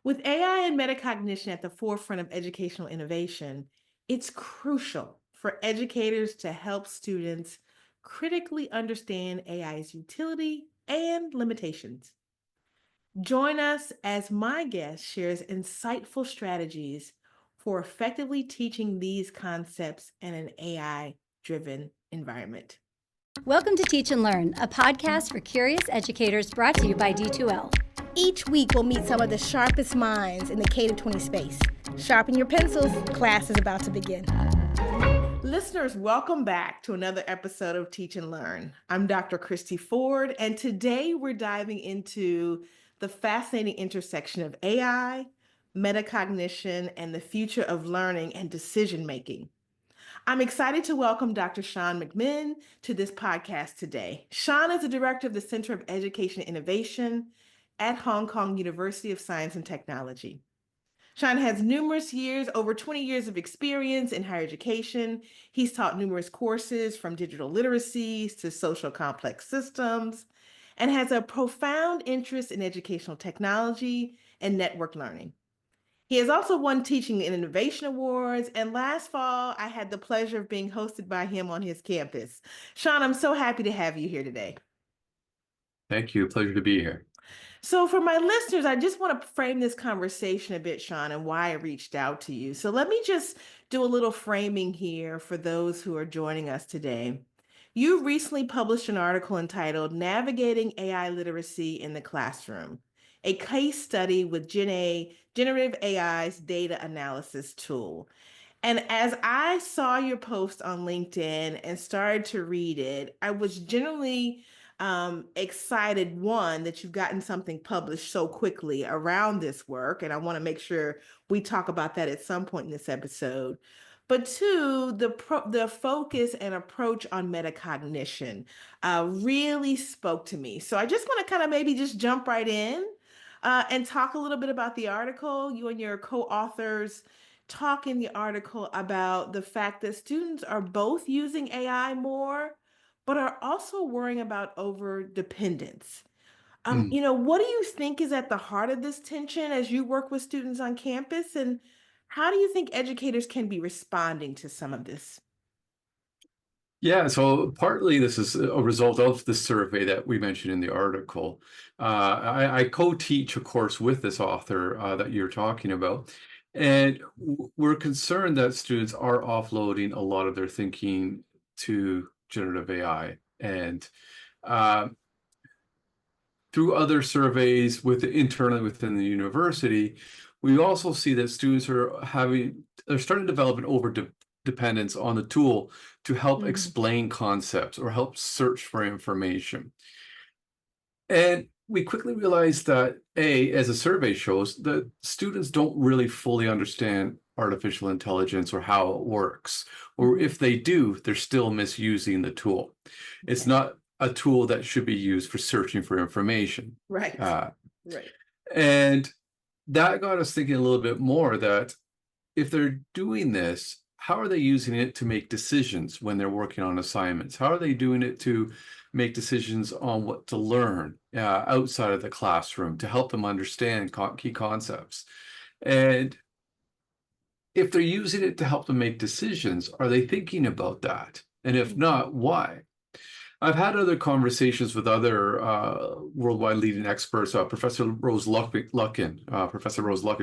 With AI and metacognition at the forefront of educational innovation, it's crucial for educators to help students critically understand AI's utility and limitations. Join us as my guest shares insightful strategies for effectively teaching these concepts in an AI driven environment. Welcome to Teach and Learn, a podcast for curious educators brought to you by D2L. Each week, we'll meet some of the sharpest minds in the K-20 space. Sharpen your pencils, class is about to begin. Listeners, welcome back to another episode of Teach and Learn. I'm Dr. Cristi Ford, and today we're diving into the fascinating intersection of AI, metacognition, and the future of learning and decision making. I'm excited to welcome Dr. Sean McMinn to this podcast today. Sean is the director of the Center of Education Innovation at Hong Kong University of Science and Technology. Sean has over 20 years of experience in higher education. He's taught numerous courses from digital literacies to social complex systems, and has a profound interest in educational technology and network learning. He has also won Teaching and Innovation Awards, and last fall, I had the pleasure of being hosted by him on his campus. Sean, I'm so happy to have you here today. Thank you. Pleasure to be here. So for my listeners, I just want to frame this conversation a bit, Sean, and why I reached out to you. So let me just do a little framing here for those who are joining us today. You recently published an article entitled Navigating AI Literacy in the Classroom, a case study with generative AI's data analysis tool. And as I saw your post on LinkedIn and started to read it, I was genuinely excited, one, that you've gotten something published so quickly around this work. And I want to make sure we talk about that at some point in this episode. But two, the focus and approach on metacognition really spoke to me. So I just want to kind of maybe just jump right in and talk a little bit about the article. You and your co-authors talk in the article about the fact that students are both using AI more, but are also worrying about over dependence. What do you think is at the heart of this tension as you work with students on campus? And how do you think educators can be responding to some of this? Yeah, so partly this is a result of the survey that we mentioned in the article. I co-teach a course with this author that you're talking about, and we're concerned that students are offloading a lot of their thinking to generative AI. And through other surveys internally within the university, we also see that students are starting to develop an dependence on the tool to help explain concepts or help search for information. And we quickly realized that, as a survey shows, that students don't really fully understand artificial intelligence or how it works. Or if they do, they're still misusing the tool. It's not a tool that should be used for searching for information. Right. Right. And that got us thinking a little bit more that if they're doing this, how are they using it to make decisions when they're working on assignments? How are they doing it to make decisions on what to learn outside of the classroom to help them understand key concepts? And if they're using it to help them make decisions, are they thinking about that? And if not, why? I've had other conversations with other worldwide leading experts, Professor Rose Luckin,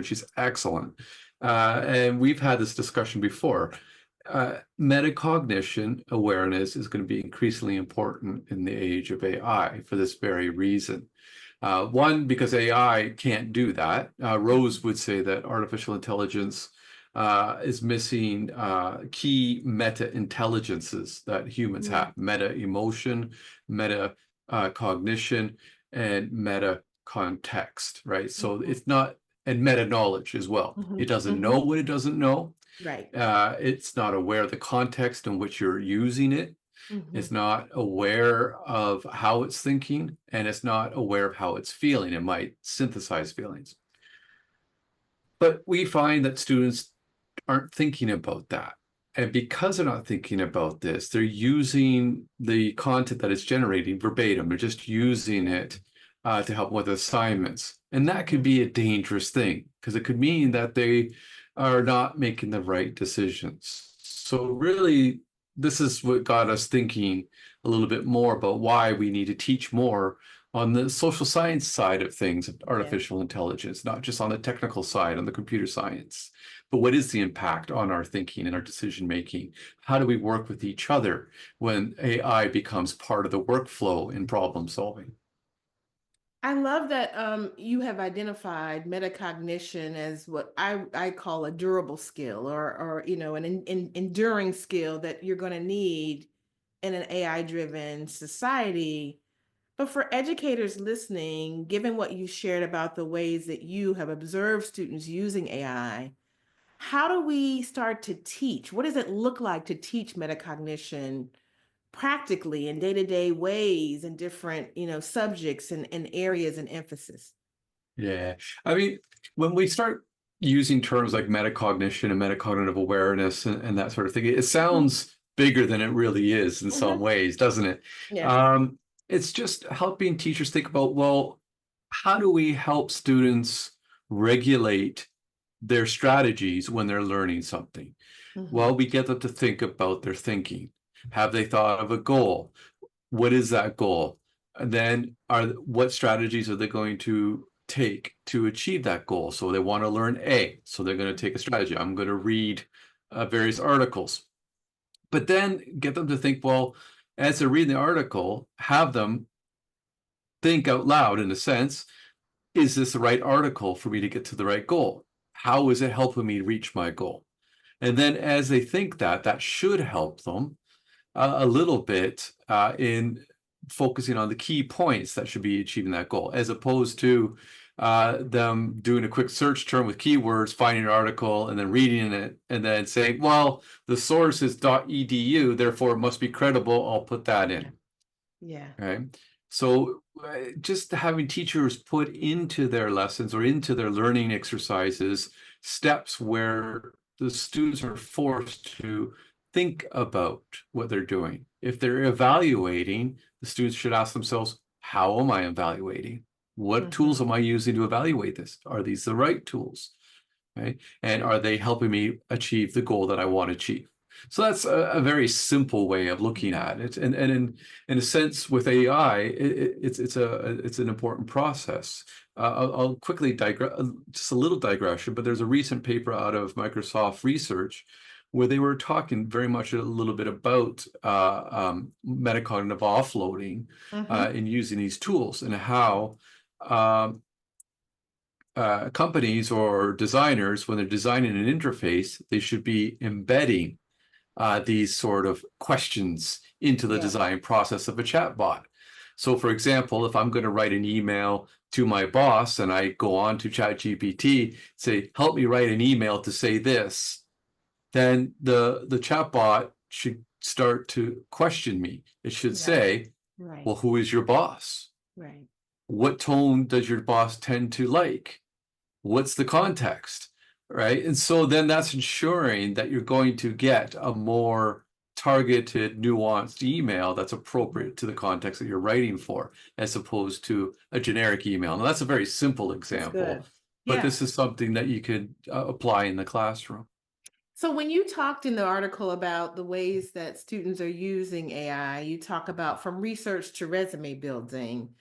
she's excellent. And we've had this discussion before. Metacognition awareness is going to be increasingly important in the age of AI for this very reason. One, because AI can't do that. Rose would say that artificial intelligence is missing key meta-intelligences that humans have: meta-emotion, meta-cognition, and meta-context, right? So it's not, and meta-knowledge as well. It doesn't know what it doesn't know. Right. It's not aware of the context in which you're using it. It's not aware of how it's thinking, and it's not aware of how it's feeling. It might synthesize feelings. But we find that students aren't thinking about that. And because they're not thinking about this, they're using the content that it's generating verbatim. They're just using it to help with assignments. And that could be a dangerous thing because it could mean that they are not making the right decisions. So really, this is what got us thinking a little bit more about why we need to teach more on the social science side of things, of artificial intelligence, not just on the technical side, on the computer science. But what is the impact on our thinking and our decision making? How do we work with each other when AI becomes part of the workflow in problem solving? I love that you have identified metacognition as what I call a durable skill, or an enduring skill that you're going to need in an AI driven society. But for educators listening, given what you shared about the ways that you have observed students using AI, how do we start to teach? What does it look like to teach metacognition practically in day-to-day ways and different, subjects and areas and emphasis? Yeah. I mean, when we start using terms like metacognition and metacognitive awareness and that sort of thing, it Mhm. sounds bigger than it really is in some Mhm. ways, doesn't it? Yeah. It's just helping teachers think about, well, how do we help students regulate their strategies when they're learning something? Mhm. Well, we get them to think about their thinking. Have they thought of a goal? What is that goal? And then what strategies are they going to take to achieve that goal? So they want to learn A, so they're going to take a strategy. I'm going to read various articles, but then get them to think, well, as they're reading the article, have them think out loud in a sense, is this the right article for me to get to the right goal? How is it helping me reach my goal? And then as they think that, that should help them a little bit in focusing on the key points that should be achieving that goal, as opposed to them doing a quick search term with keywords, finding an article, and then reading it, and then saying, well, the source is .edu, therefore it must be credible, I'll put that in. Yeah. Okay. So just having teachers put into their lessons or into their learning exercises steps where the students are forced to think about what they're doing. If they're evaluating, the students should ask themselves, how am I evaluating? What tools Mhm. am I using to evaluate this? Are these the right tools? Right? And are they helping me achieve the goal that I want to achieve? So that's a very simple way of looking Mhm. at it. And in a sense, with AI, it's an important process. I'll quickly digress, just a little digression, but there's a recent paper out of Microsoft Research where they were talking very much a little bit about metacognitive offloading Mhm. in using these tools and how um, companies or designers, when they're designing an interface, they should be embedding these sort of questions into the Yeah. design process of a chatbot. So, for example, if I'm going to write an email to my boss and I go on to ChatGPT, say, help me write an email to say this, then the chatbot should start to question me. It should Right. say, Right. well, who is your boss? Right. What tone does your boss tend to like? What's the context, right? And so then that's ensuring that you're going to get a more targeted, nuanced email that's appropriate to the context that you're writing for, as opposed to a generic email. Now, that's a very simple That's example, good. but Yeah. this is something that you could apply in the classroom. So when you talked in the article about the ways that students are using AI, you talk about from research to resume building.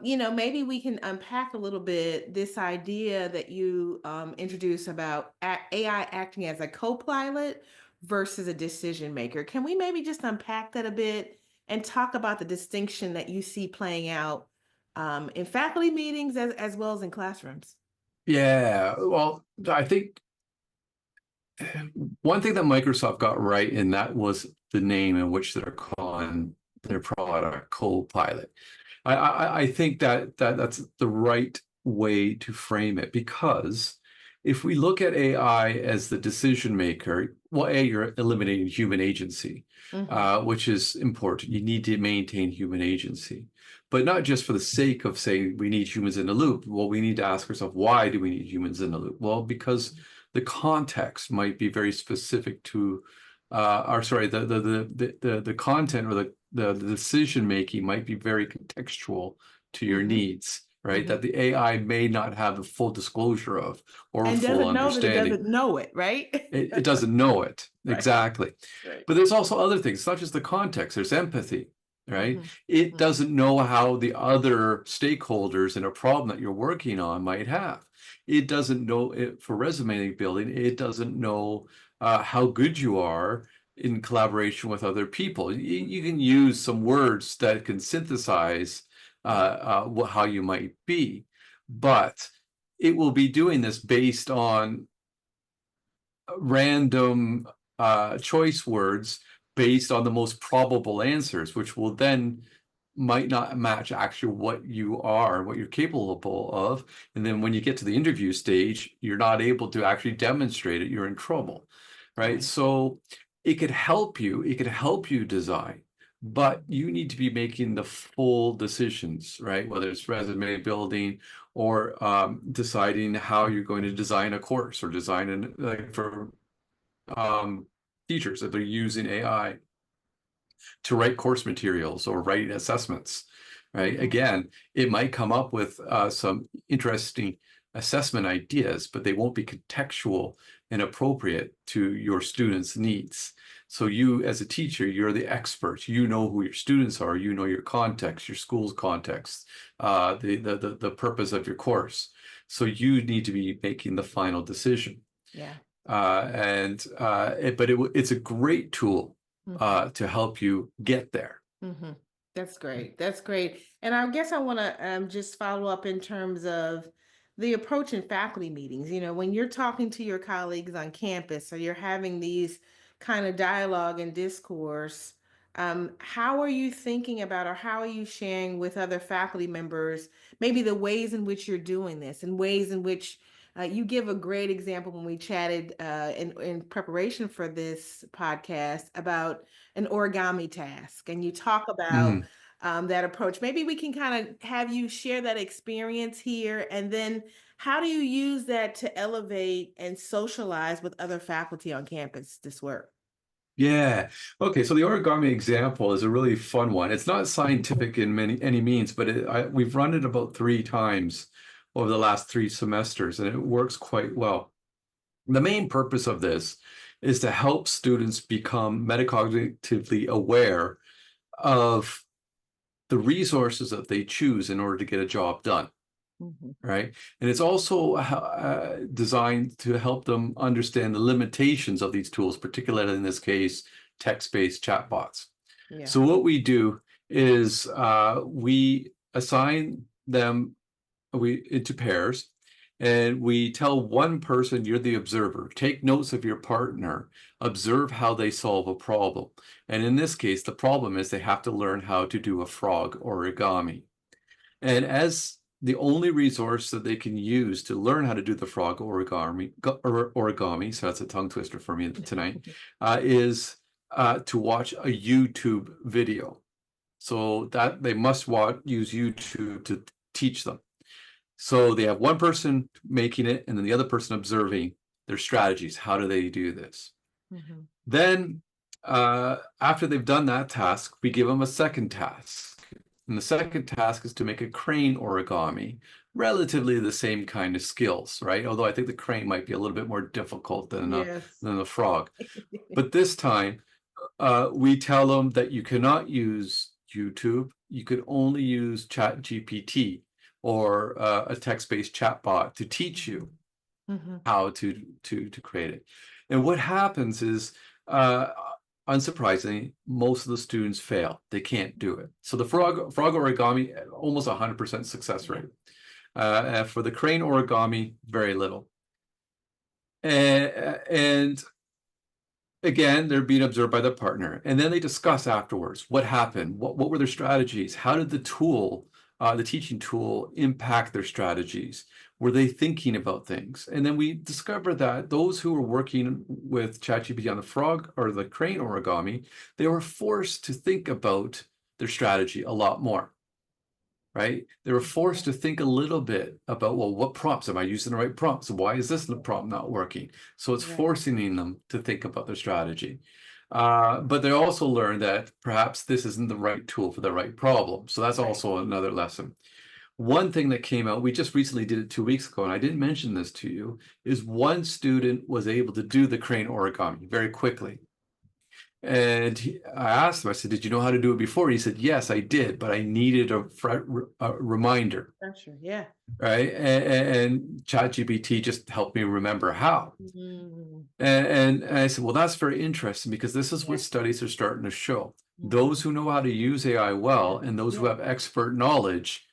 Maybe we can unpack a little bit this idea that you introduced about AI acting as a co-pilot versus a decision maker. Can we maybe just unpack that a bit and talk about the distinction that you see playing out in faculty meetings as well as in classrooms? Yeah, well, I think one thing that Microsoft got right, and that was the name in which they're calling their product Copilot. I think that's the right way to frame it, because if we look at AI as the decision maker, well, A, you're eliminating human agency, Hmm. which is important. You need to maintain human agency, but not just for the sake of saying we need humans in the loop. Well, we need to ask ourselves, why do we need humans in the loop? Well, because the context might be very specific to or sorry, the content or the decision making might be very contextual to your needs, right? That the AI may not have the full disclosure of or a And full doesn't know that it understanding. doesn't know it, right? It doesn't know it. Right. Exactly. Right. But there's also other things. It's not just the context, there's empathy, right? It Mhm. doesn't know how the other stakeholders in a problem that you're working on might have. It doesn't know it for resume building. It doesn't know how good you are in collaboration with other people. You can use some words that can synthesize how you might be, but it will be doing this based on random choice words based on the most probable answers, which will then might not match actually what you are, what you're capable of. And then when you get to the interview stage, you're not able to actually demonstrate it, you're in trouble, right? Right. So it could help you design, but you need to be making the full decisions, right? Whether it's resume building or deciding how you're going to design a course or design an like for teachers if they're using AI to write course materials or write assessments, right? Again, it might come up with some interesting assessment ideas, but they won't be contextual and appropriate to your students' needs. So you, as a teacher, you're the expert. You know who your students are. You know your context, your school's context, the purpose of your course. So you need to be making the final decision. Yeah. It's a great tool to help you get there. That's great. That's great. And I guess I want to just follow up in terms of the approach in faculty meetings. You know, when you're talking to your colleagues on campus or you're having these kind of dialogue and discourse, how are you thinking about or how are you sharing with other faculty members maybe the ways in which you're doing this and ways in which you give a great example when we chatted in preparation for this podcast about an origami task, and you talk about Mm. that approach. Maybe we can kind of have you share that experience here, and then how do you use that to elevate and socialize with other faculty on campus this work? Yeah. Okay. So the origami example is a really fun one. It's not scientific in any means, but we've run it about 3 times over the last 3 semesters, and it works quite well. The main purpose of this is to help students become metacognitively aware of the resources that they choose in order to get a job done, right? And it's also designed to help them understand the limitations of these tools, particularly in this case, text-based chatbots. Yeah. So what we do is we assign them into pairs, and we tell one person you're the observer. Take notes of your partner. Observe how they solve a problem. And in this case, the problem is they have to learn how to do a frog origami. And as the only resource that they can use to learn how to do the frog origami, so that's a tongue twister for me tonight, is to watch a YouTube video. So that they must use YouTube to teach them. So they have one person making it and then the other person observing their strategies. How do they do this? Then after they've done that task, we give them a second task. And the second task is to make a crane origami, relatively the same kind of skills, right? Although I think the crane might be a little bit more difficult than the frog. But this time, we tell them that you cannot use YouTube. You can only use ChatGPT or a text-based chatbot to teach you how to create it. And what happens is, unsurprisingly, most of the students fail. They can't do it. So the frog origami, almost 100% success rate. For the crane origami, very little. And again, they're being observed by their partner. And then they discuss afterwards what happened, what were their strategies, how did the tool, the teaching tool, impact their strategies? Were they thinking about things? And then we discovered that those who were working with ChatGPT on the frog or the crane origami, they were forced to think about their strategy a lot more, right? They were forced to think a little bit about, well, what prompts? Am I using the right prompts? Why is this prompt not working? So it's forcing them to think about their strategy. But they also learned that perhaps this isn't the right tool for the right problem. So that's also another lesson. one thing that came out, we just recently did it 2 weeks ago, and I didn't mention this to you, is one student was able to do the crane origami very quickly. And I asked him, I said, did you know how to do it before? He said, yes, I did, but I needed a reminder. Sure. Yeah. Right. And ChatGPT just helped me remember how. Mm. And I said, well, that's very interesting, because this is what studies are starting to show. Those who know how to use AI well and those who have expert knowledge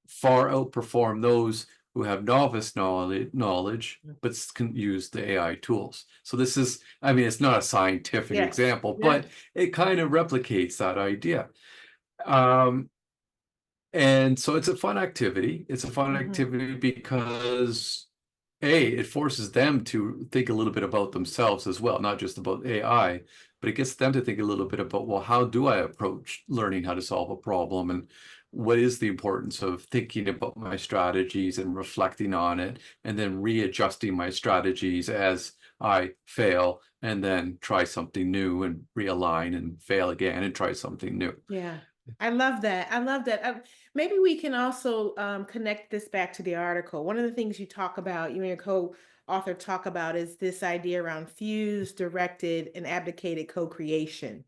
far outperform those who have novice knowledge, but can use the AI tools. So this is, I mean, it's not a scientific example, but it kind of replicates that idea. And so it's a fun activity. It's a fun activity because it forces them to think a little bit about themselves as well, not just about AI, but it gets them to think a little bit about, well, how do I approach learning how to solve a problem? And what is the importance of thinking about my strategies and reflecting on it, and then readjusting my strategies as I fail, and then try something new and realign and fail again and try something new. Yeah. I love that. I love that. Maybe we can also connect this back to the article. One of the things you talk about, you and your co-author talk about, is this idea around fused, directed, and abdicated co-creation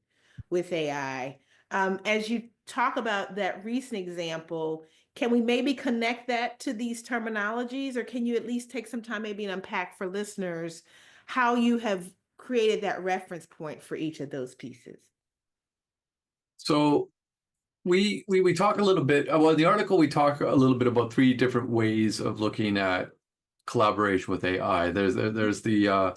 with AI. As you talk about that recent example, can we maybe connect that to these terminologies, or can you at least take some time maybe and unpack for listeners how you have created that reference point for each of those pieces? So we talk a little bit, well, in the article, we talk a little bit about 3 different ways of looking at collaboration with AI. There's the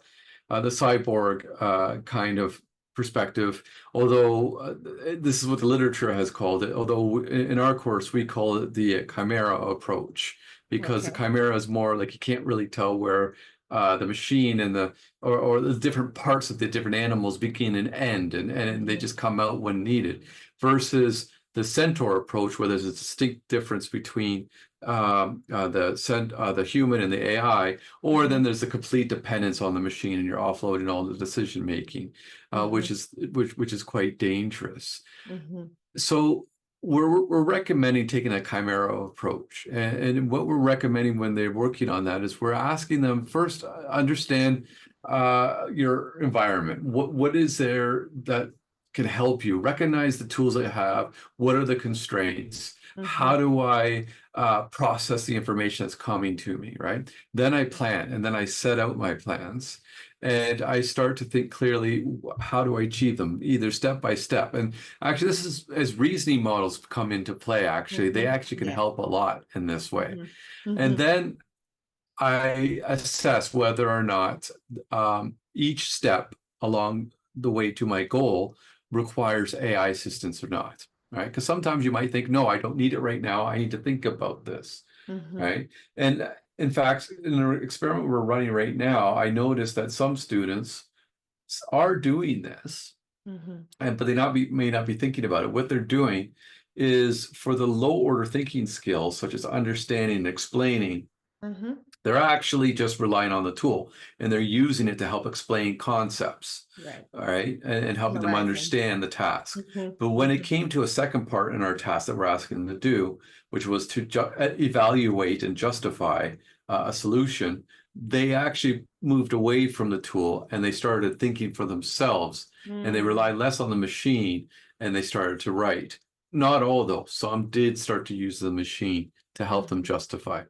cyborg kind of perspective, although this is what the literature has called it, although in our course, we call it the chimera approach, because the chimera is more like you can't really tell where the machine and or the different parts of the different animals begin and end, and they just come out when needed, versus the centaur approach, where there's a distinct difference between the human and the AI, or then there's the complete dependence on the machine, and you're offloading all the decision making, which is quite dangerous. So we're recommending taking a chimera approach, and what we're recommending when they're working on that is we're asking them first, understand your environment. What is there that can help you recognize the tools I have? What are the constraints? How do I process the information that's coming to me, right? Then I plan, and then I set out my plans, and I start to think clearly, how do I achieve them, either step by step. And actually, this is, as reasoning models come into play, actually, they actually can help a lot in this way. And then I assess whether or not each step along the way to my goal requires AI assistance or not, right? Because sometimes you might think, no, I don't need it right now. I need to think about this, right? And in fact, in an experiment we're running right now, I noticed that some students are doing this, but they may not be thinking about it. What they're doing is, for the low order thinking skills, such as understanding and explaining, they're actually just relying on the tool, and they're using it to help explain concepts, all right, and helping them understand the task. But when it came to a second part in our task that we're asking them to do, which was to evaluate and justify a solution, they actually moved away from the tool, and they started thinking for themselves, and they relied less on the machine, and they started to write. Not all, though. Some did start to use the machine to help them justify.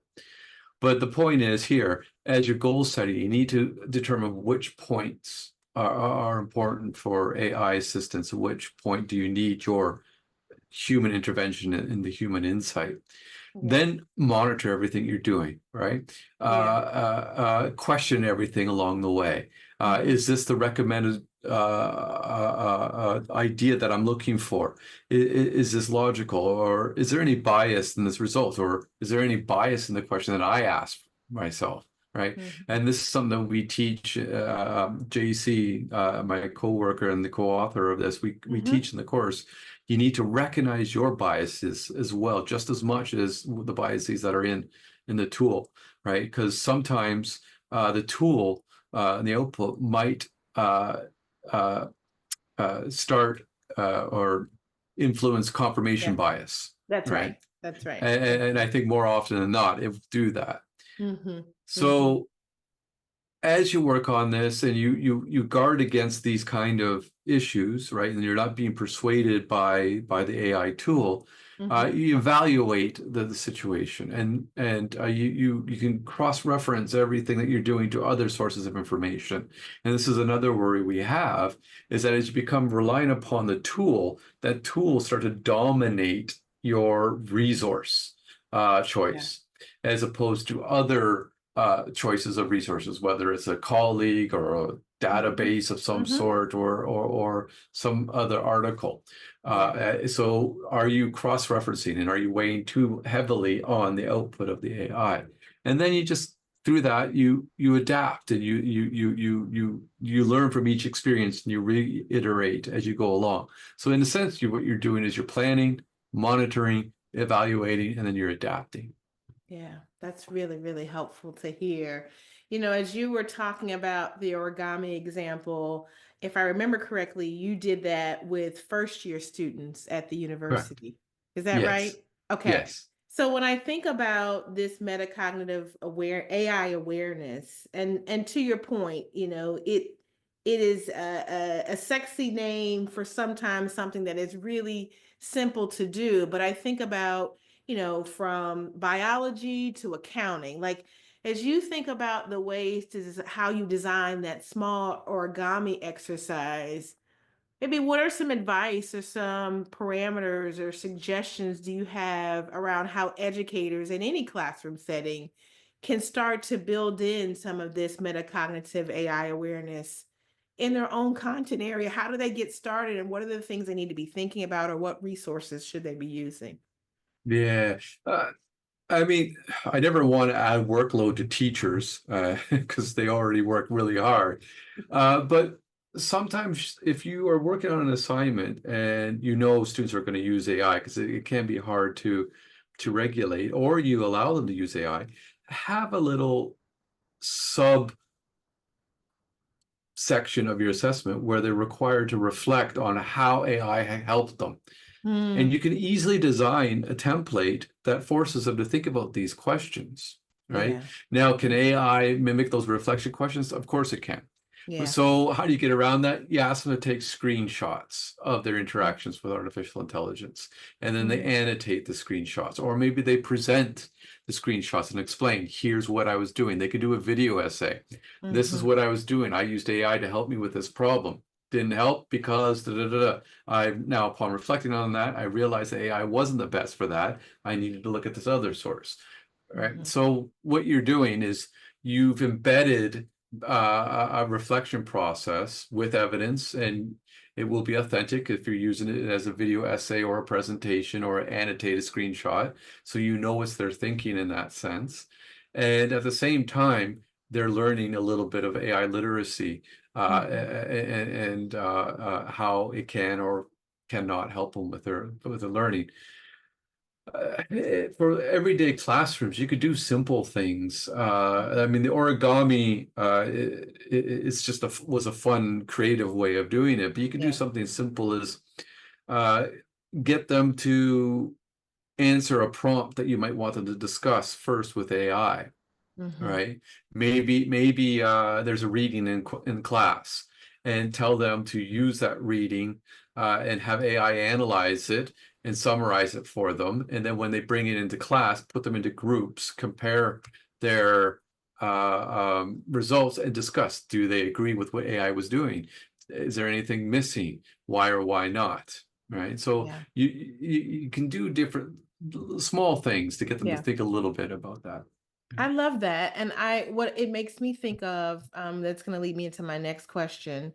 But the point is here, as your goal setting, you need to determine which points are important for AI assistance. At which point do you need your human intervention and the human insight? Then monitor everything you're doing, right? Question everything along the way. Is this the recommended idea that I'm looking for? Is this logical, or is there any bias in this result, or is there any bias in the question that I asked myself, right? And this is something that we teach, JC, my co-worker and the co-author of this, we teach in the course. You need to recognize your biases as well, just as much as the biases that are in the tool, right? Because sometimes the tool and the output might start or influence confirmation bias. That's right. That's right. And I think more often than not, it will do that. Mm-hmm. Mm-hmm. So as you work on this and you guard against these kind of issues, right, and you're not being persuaded by the AI tool, Mm-hmm. you evaluate the situation, and you can cross-reference everything that you're doing to other sources of information. And this is another worry we have, is that as you become reliant upon the tool, that tool will start to dominate your resource Yeah. choice, as opposed to other choices of resources, whether it's a colleague or a Mm-hmm. database of some Mm-hmm. sort, or some other article. Yeah. So are you cross-referencing, and are you weighing too heavily on the output of the AI? And then you just, through that, you adapt, and you learn from each experience, and you reiterate as you go along. So in a sense, what you're doing is you're planning, monitoring, evaluating, and then you're adapting. Yeah, that's really, really helpful to hear. As you were talking about the origami example, if I remember correctly, you did that with first year students at the Correct. university. Is that right? Yes. Okay. Yes. So when I think about this metacognitive AI awareness, and to your point, it is a sexy name for sometimes something that is really simple to do. But I think about from biology to accounting. Like, as you think about the ways to how you design that small origami exercise, maybe what are some advice or some parameters or suggestions do you have around how educators in any classroom setting can start to build in some of this metacognitive AI awareness in their own content area? How do they get started, and what are the things they need to be thinking about, or what resources should they be using? Yeah. I mean, I never want to add workload to teachers because they already work really hard. But sometimes if you are working on an assignment and you know students are going to use AI, because it can be hard to regulate, or you allow them to use AI, have a little sub section of your assessment where they're required to reflect on how AI helped them. And Mm, you can easily design a template that forces them to think about these questions, right? yeah. Now, can Yeah. AI mimic those reflection questions? Of course it can. Yeah. So how do you get around that? You ask them to take screenshots of their Mm, interactions with artificial intelligence, and then they mhm, annotate the screenshots, or maybe they present the screenshots and explain, here's what I was doing. They could do a video essay. This is mhm, what I was doing. I used AI to help me with this problem. Didn't help because da, da, da, da. I now, upon reflecting on that, I realized that AI wasn't the best for that. I needed to look at this other source. Right. mhm. So what you're doing is you've embedded a reflection process with evidence, and it will be authentic if you're using it as a video essay or a presentation or an annotated screenshot. So you know what's their thinking in that sense. And at the same time, they're learning a little bit of AI literacy Mhm. and how it can or cannot help them with their learning. For everyday classrooms, you could do simple things. I mean, the origami, it's just was a fun, creative way of doing it. But you can do Yeah. something simple as uh, get them to answer a prompt that you might want them to discuss first with AI. Mhm. Right? Maybe there's a reading in class, and tell them to use that reading and have AI analyze it and summarize it for them. And then when they bring it into class, put them into groups, compare their results, and discuss, do they agree with what AI was doing? Is there anything missing? Why or why not? Right? So Yeah. you can do different small things to get them to Yeah. think a little bit about that. I love that. And what it makes me think of, that's going to lead me into my next question,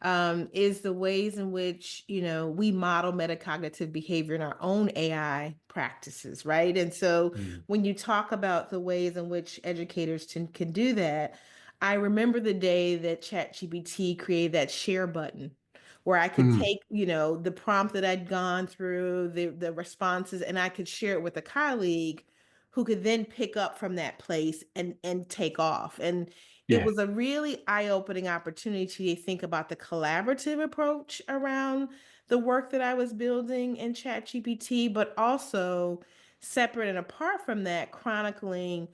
is the ways in which, we model metacognitive behavior in our own AI practices, right? And so Mm. when you talk about the ways in which educators can do that, I remember the day that ChatGPT created that share button where I could Mm. take, the prompt that I'd gone through, the responses, and I could share it with a colleague who could then pick up from that place and take off. And it Yeah. was a really eye-opening opportunity to think about the collaborative approach around the work that I was building in ChatGPT, but also separate and apart from that, chronicling,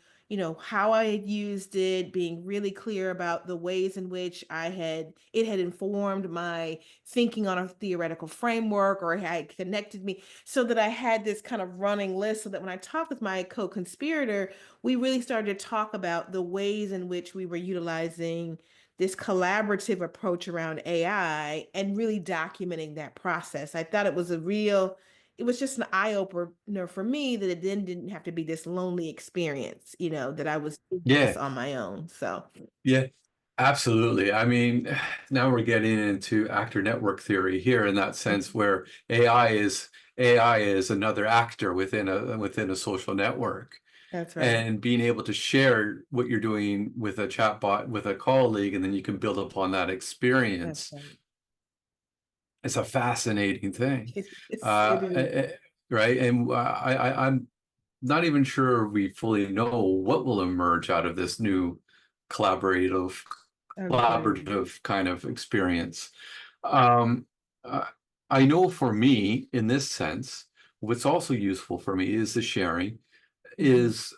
how I had used it, being really clear about the ways in which it had informed my thinking on a theoretical framework or had connected me, so that I had this kind of running list, so that when I talked with my co-conspirator, we really started to talk about the ways in which we were utilizing this collaborative approach around AI and really documenting that process. I thought it was just an eye opener for me, that it then didn't have to be this lonely experience, that I was doing this Yeah. on my own. So, Yeah, absolutely. I mean, now we're getting into actor network theory here in that sense, where AI is another actor within a social network. that's right. And being able to share what you're doing with a chatbot with a colleague, and then you can build upon that That's experience. right. It's a fascinating thing, It is. right? And I'm not even sure we fully know what will emerge out of this new collaborative Agreed. collaborative kind of experience. Um, uh, I know for me, in this sense, what's also useful for me is the sharing, Hmm. is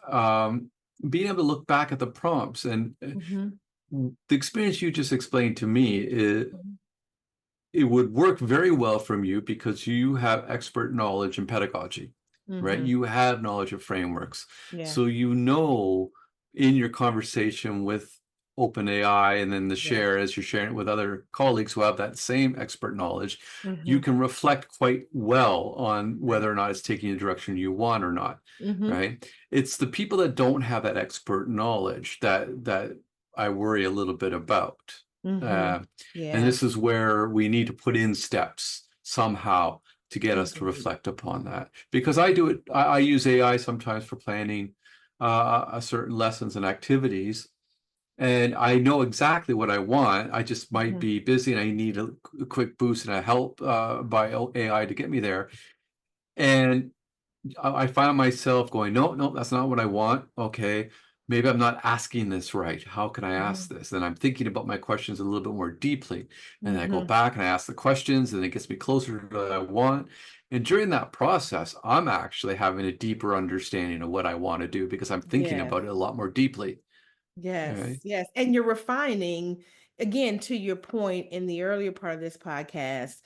being able to look back at the prompts. And Hmm. the experience you just explained to me, it would work very well from you because you have expert knowledge in pedagogy, right? Hmm. You have knowledge of frameworks. Yeah. So in your conversation with OpenAI, and then the Yes. share as you're sharing it with other colleagues who have that same expert knowledge, you Hmm. can reflect quite well on Right. whether or not it's taking the direction you want or not, Hmm. right? It's the people that don't have that expert knowledge that I worry a little bit about. Hmm. Uh, and Yeah. this is where we need to put in steps somehow to get us to Agreed. reflect upon that. Because I use AI sometimes for planning a certain lessons and activities, and I know exactly what I want. I just might Hmm. be busy and I need a quick boost and a help by AI to get me there. And I find myself going, no, no, that's not what I want. Okay, maybe I'm not asking this right. How can I ask Hmm. this? And I'm thinking about my questions a little bit more deeply. And then I go Hmm. back and I ask the questions, and it gets me closer to what I want. And during that process, I'm actually having a deeper understanding of what I want to do because I'm thinking Yes. about it a lot more deeply. Yes, Right? yes. And you're refining, again, to your point in the earlier part of this podcast,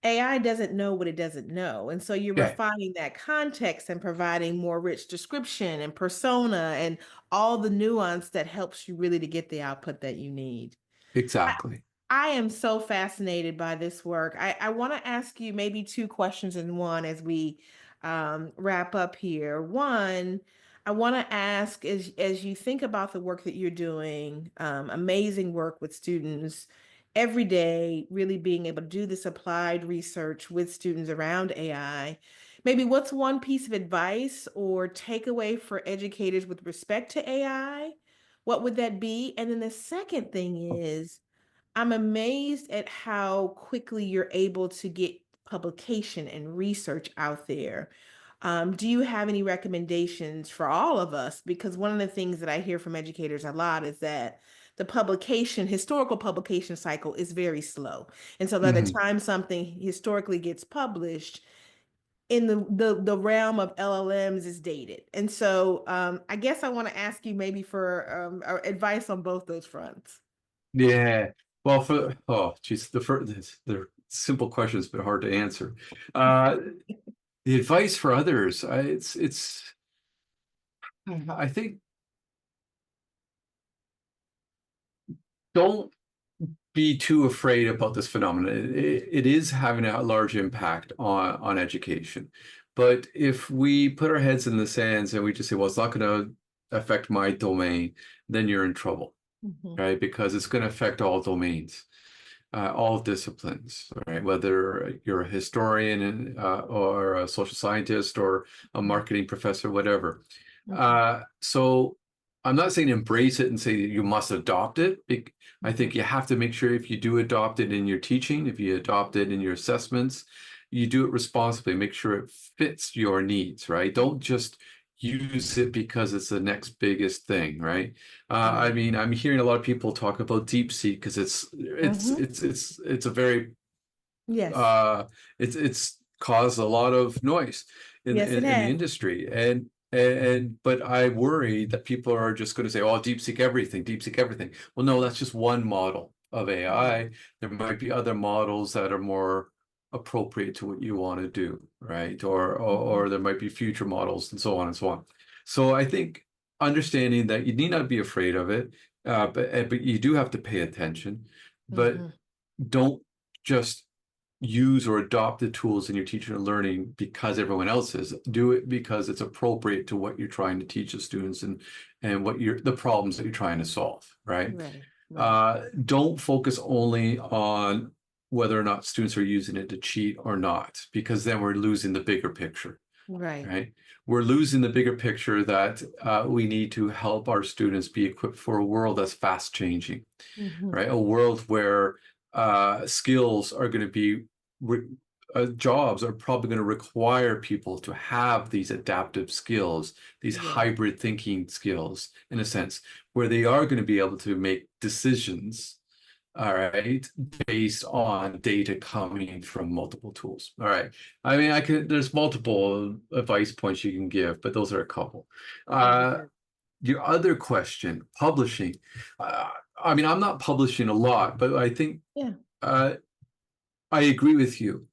AI doesn't know what it doesn't know. And so you're Yeah, refining that context and providing more rich description and persona and all the nuance that helps you really to get the output that you need. exactly. I am so fascinated by this work. I want to ask you maybe two questions in one as we wrap up here. One, I want to ask, as you think about the work that you're doing, amazing work with students every day, really being able to do this applied research with students around AI. Maybe what's one piece of advice or takeaway for educators with respect to AI? What would that be? And then the second thing is, I'm amazed at how quickly you're able to get publication and research out there. Do you have any recommendations for all of us? Because one of the things that I hear from educators a lot is that the historical publication cycle is very slow. And so by the Mhm. time something historically gets published, in the realm of LLMs is dated. And so I guess I want to ask you maybe for advice on both those fronts. Yeah. Well, geez, they're simple questions, but hard to answer. The advice for others, I think, don't be too afraid about this phenomenon. It is having a large impact on education. But if we put our heads in the sands and we just say, well, it's not going to affect my domain, then you're in trouble, Mhm. right? Because it's going to affect all domains, all disciplines, right? Whether you're a historian or a social scientist or a Mhm. marketing professor, whatever. Mhm. So I'm not saying embrace it and say that you must adopt it. I Mhm. think you have to make sure, if you do adopt it in your teaching, if you adopt it in your assessments, you do it responsibly. Make sure it fits your needs, right? Don't just use it because it's the next biggest thing, right? I Right. mean, I'm hearing a lot of people talk about DeepSeek because Mhm. it's a very Yes. uh it's caused a lot of noise. Yes, it in the has. industry. And but I worry that people are just going to say, oh, DeepSeek everything, DeepSeek everything. Well, no, that's just one model of AI. There might be other models that are more appropriate to what you want to do, right? Or there might be future models and so on and so on. So I think understanding that you need not be afraid of it, but you do have to pay attention, but Mm-hmm. don't just use or adopt the tools in your teaching and learning because everyone else is. Do it because it's appropriate to what you're trying to teach the students and what the problems that you're trying to solve, right? Right. Right. Don't focus only on whether or not students are using it to cheat or not, because then we're losing the bigger picture, Right. right? We're losing the bigger picture that we need to help our students be equipped for a world that's fast changing, Mm-hmm. right? A world where skills are going to be jobs are probably going to require people to have these adaptive skills, these Yeah. hybrid thinking skills, in a sense, where they are going to be able to make decisions, all right, based on data coming from multiple tools. All right. I mean, there's multiple advice points you can give, but those are a couple. Your other question, publishing. I mean, I'm not publishing a lot, but I think Yeah. I agree with you.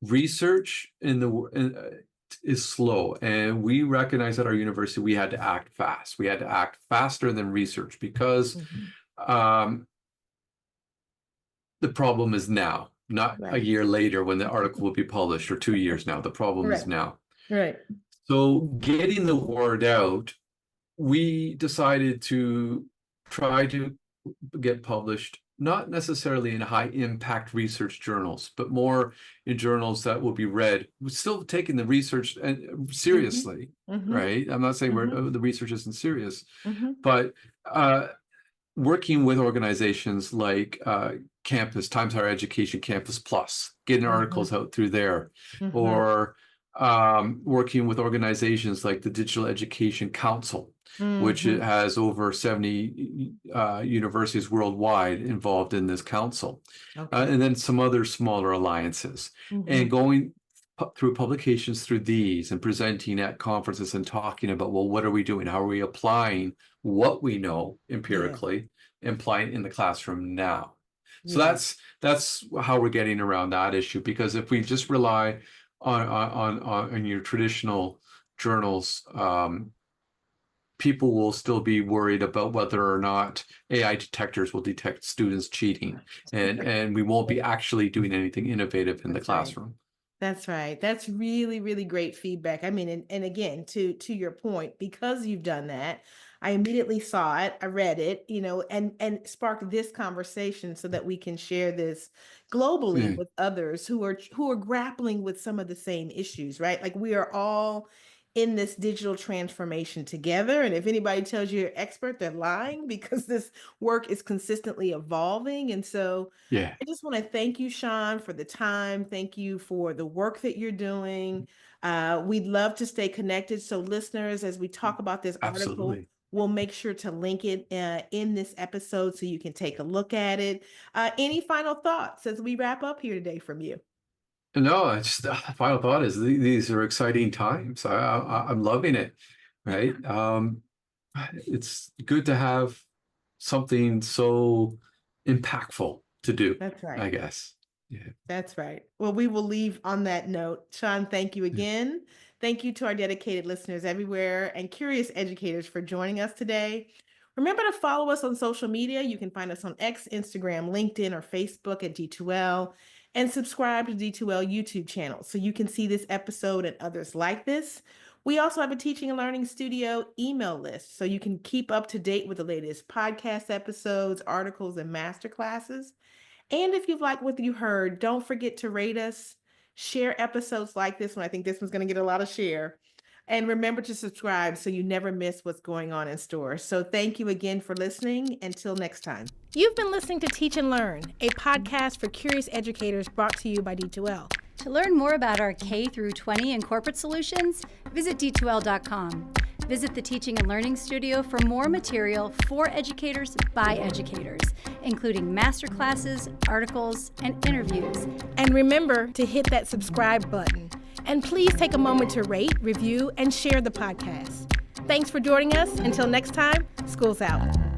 Research is slow, and we recognize at our university we had to act fast. We had to act faster than research because the problem is now, not a Right. year later when the article will be published, or 2 years now. The problem is Right. now. Right. So getting the word out, we decided to try to get published, not necessarily in high impact research journals, but more in journals that will be read, still taking the research seriously, Mm-hmm. right? I'm not saying the research isn't serious, Mm-hmm. but working with organizations like Campus, Times Higher Education, Campus Plus, getting articles out through there, or working with organizations like the Digital Education Council, which it has over 70 universities worldwide involved in this council, and then some other smaller alliances, and going through publications through these and presenting at conferences and talking about, well, what are we doing? How are we applying what we know empirically and applying it in the classroom now? So that's how we're getting around that issue, because if we just rely on your traditional journals, people will still be worried about whether or not AI detectors will detect students cheating, and we won't be actually doing anything innovative in the classroom. That's right. That's really, really great feedback. I mean, and again, to your point, because you've done that, I immediately saw it, I read it, and sparked this conversation so that we can share this globally with others who are grappling with some of the same issues, right? Like we are all in this digital transformation together. And if anybody tells you you're an expert, they're lying, because this work is consistently evolving. And so Yeah, I just want to thank you, Sean, for the time. Thank you for the work that you're doing. We'd love to stay connected. So listeners, as we talk about this article, absolutely. we'll make sure to link it in this episode so you can take a look at it. Any final thoughts as we wrap up here today from you? No, it's the final thought is these are exciting times. I'm loving it, right? It's good to have something so impactful to do, That's right. I guess. Yeah. That's right. Well, we will leave on that note. Sean, thank you again. Thank you to our dedicated listeners everywhere and curious educators for joining us today. Remember to follow us on social media. You can find us on X, Instagram, LinkedIn, or Facebook at D2L, and subscribe to D2L YouTube channel so you can see this episode and others like this. We also have a Teaching and Learning Studio email list so you can keep up to date with the latest podcast episodes, articles, and masterclasses. And if you like what you heard, don't forget to rate us, share episodes like this one. I think this one's going to get a lot of share. And remember to subscribe so you never miss what's going on in store. So thank you again for listening. Until next time. You've been listening to Teach and Learn, a podcast for curious educators brought to you by D2L. To learn more about our K through 20 and corporate solutions, visit d2l.com. Visit the Teaching and Learning Studio for more material for educators by educators, including masterclasses, articles, and interviews. And remember to hit that subscribe button. And please take a moment to rate, review, and share the podcast. Thanks for joining us. Until next time, school's out.